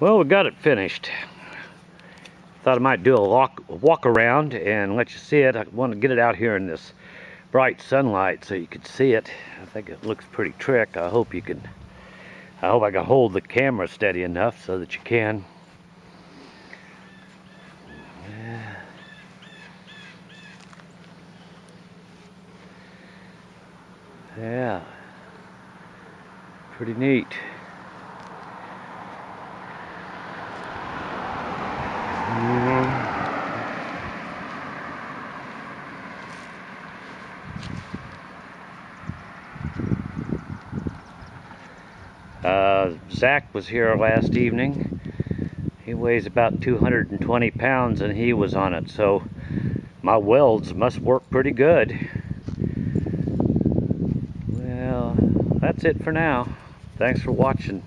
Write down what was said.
Well, we got it finished. Thought I might do a walk around and let you see it. I want to get it out here in this bright sunlight so you could see it. I think it looks pretty trick. I hope I can hold the camera steady enough so that you can. Yeah, pretty neat. Zach was here last evening. He weighs about 220 pounds and he was on it, so my welds must work pretty good. Well, that's it for now. Thanks for watching.